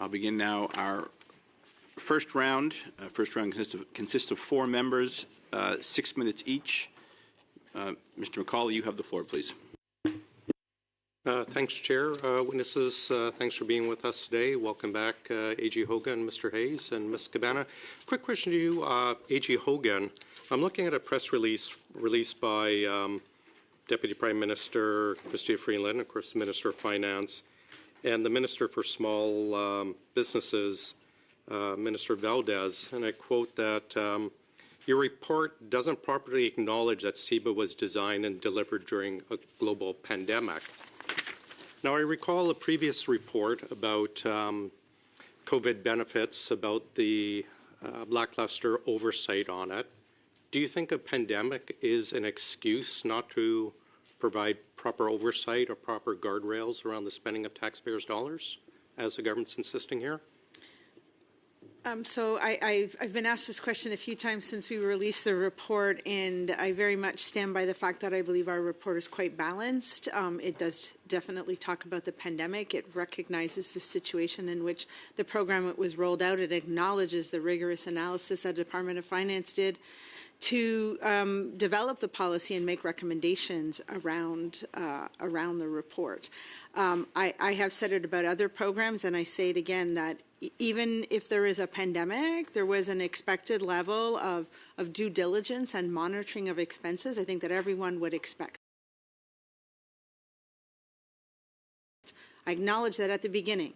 I'll begin now our first round. First round consists of 4 members, 6 minutes each. Mr. McCauley, you have the floor, please. Thanks, Chair. Witnesses, thanks for being with us today. Welcome back, A.G. Hogan, Mr. Hayes, and Ms. Cabana. Quick question to you, A.G. Hogan. I'm looking at a press release released by Deputy Prime Minister Chrystia Freeland, of course, the Minister of Finance, and the Minister for Small Businesses, Minister Valdez, and I quote that your report doesn't properly acknowledge that CEBA was designed and delivered during a global pandemic. Now, I recall a previous report about COVID benefits, about the lackluster oversight on it. Do you think a pandemic is an excuse not to provide proper oversight or proper guardrails around the spending of taxpayers' dollars, as the government's insisting here? So I've been asked this question a few times since we released the report, and I very much stand by the fact that I believe our report is quite balanced. It does definitely talk about the pandemic. It recognizes the situation in which the program was rolled out. It acknowledges the rigorous analysis that the Department of Finance did to develop the policy and make recommendations around the report. I have said it about other programs, and I say it again, that even if there is a pandemic, there was an expected level of due diligence and monitoring of expenses. I think that everyone would expect. I acknowledge that at the beginning,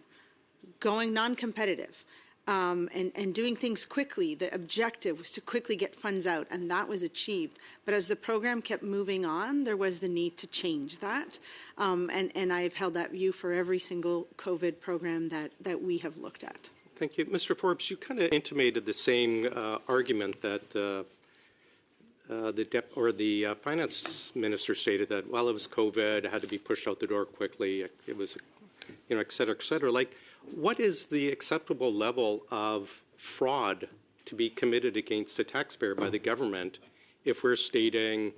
going non-competitive, and doing things quickly, the objective was to quickly get funds out, and that was achieved. But as the program kept moving on, there was the need to change that. And I've held that view for every single COVID program that we have looked at. Thank you. Mr. Forbes, you kind of intimated the same argument that the finance minister stated that, well, it was COVID, it had to be pushed out the door quickly, it was, et cetera, et cetera. Like, what is the acceptable level of fraud to be committed against a taxpayer by the government if we're stating,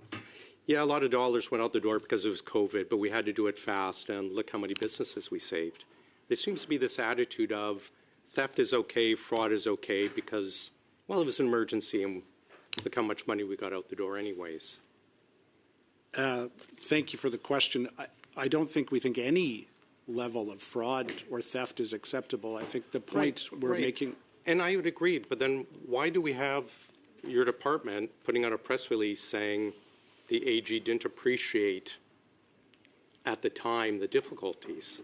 yeah, a lot of dollars went out the door because it was COVID, but we had to do it fast, and look how many businesses we saved? There seems to be this attitude of theft is okay, fraud is okay, because, well, it was an emergency, and look how much money we got out the door anyways. Thank you for the question. I don't think we think any level of fraud or theft is acceptable. I think the point we're making... And I would agree, but then why do we have your department putting out a press release saying the AG didn't appreciate at the time the difficulties?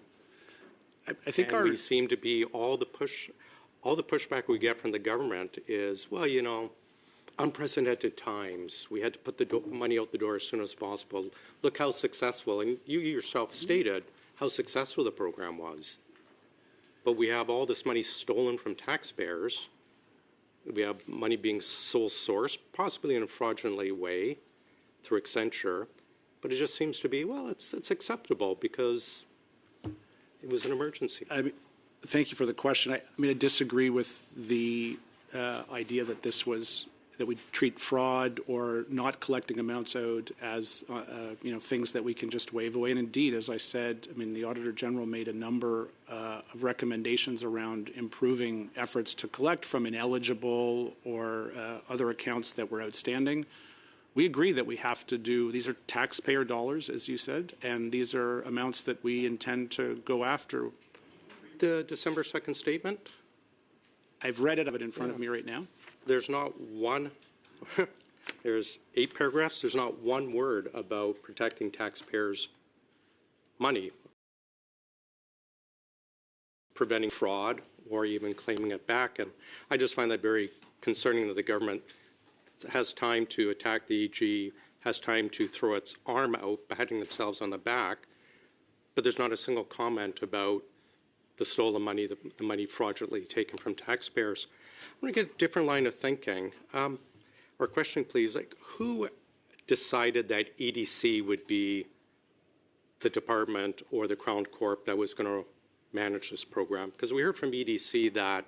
I think we seem to be all the pushback we get from the government is, well, unprecedented times. We had to put the money out the door as soon as possible. Look how successful, and you yourself stated how successful the program was. But we have all this money stolen from taxpayers. We have money being sole sourced, possibly in a fraudulent way through Accenture. But it just seems to be, well, it's acceptable because it was an emergency. Thank you for the question. I disagree with the idea that that we treat fraud or not collecting amounts owed as things that we can just wave away. And indeed, as I said, the Auditor General made a number of recommendations around improving efforts to collect from ineligible or other accounts that were outstanding. We agree that we have to do, these are taxpayer dollars, as you said, and these are amounts that we intend to go after. The December 2nd statement? I've read it in front of me right now. There's not one, there's 8 paragraphs, there's not one word about protecting taxpayers' money, preventing fraud, or even claiming it back. And I just find that very concerning that the government has time to attack the EG, has time to throw its arm out, patting themselves on the back, but there's not a single comment about the stolen money, the money fraudulently taken from taxpayers. I'm going to get a different line of thinking. Or question, please, who decided that EDC would be the department or the Crown Corp that was going to manage this program? Because we heard from EDC that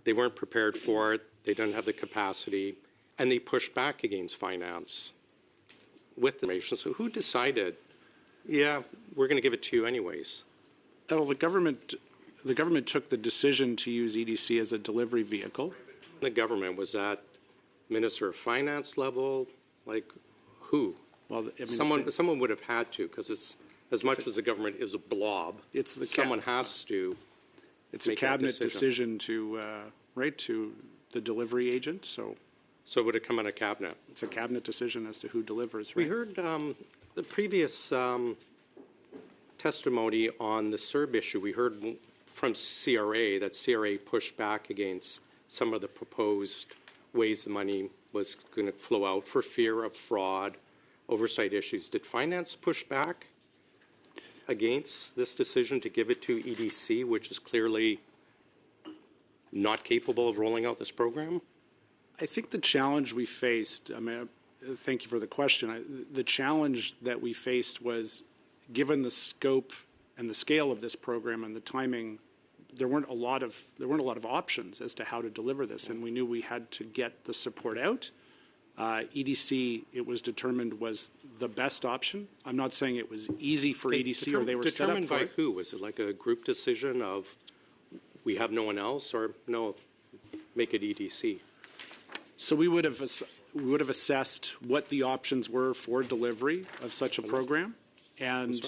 they weren't prepared for it, they didn't have the capacity, and they pushed back against finance with the information. So who decided, yeah, we're going to give it to you anyways? Well, the government the government took the decision to use EDC as a delivery vehicle. The government, was that Minister of Finance level? Like, who? Well, I mean, Someone would have had to, because it's, as much as the government is a blob, It's the someone has to it's a make that cabinet decision to, right, to the delivery agent. So So it would have come on a cabinet. it's a cabinet decision as to who delivers, We right? heard the previous testimony on the CERB issue. We heard from CRA that CRA pushed back against some of the proposed ways the money was going to flow out for fear of fraud, oversight issues. Did finance push back against this decision to give it to EDC, which is clearly not capable of rolling out this program? I think the challenge we faced, I mean, thank you for the question. The challenge that we faced was, given the scope and the scale of this program and the timing, there weren't a lot of options as to how to deliver this, and we knew we had to get the support out. EDC, it was determined, was the best option. I'm not saying it was easy for EDC or they were set up determined for by it. who? Was it like a group decision of we have no one else, or no, make it EDC? So we would have assessed what the options were for delivery of such a program, and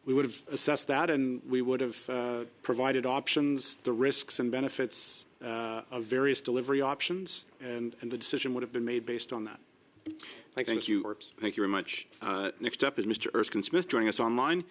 we would have assessed that, and we would have provided options, the risks and benefits of various delivery options, and the decision would have been made based on that. Thanks, Thank Mr. you. Forbes. Thank you very much. Next up is Mr. Erskine Smith joining us online.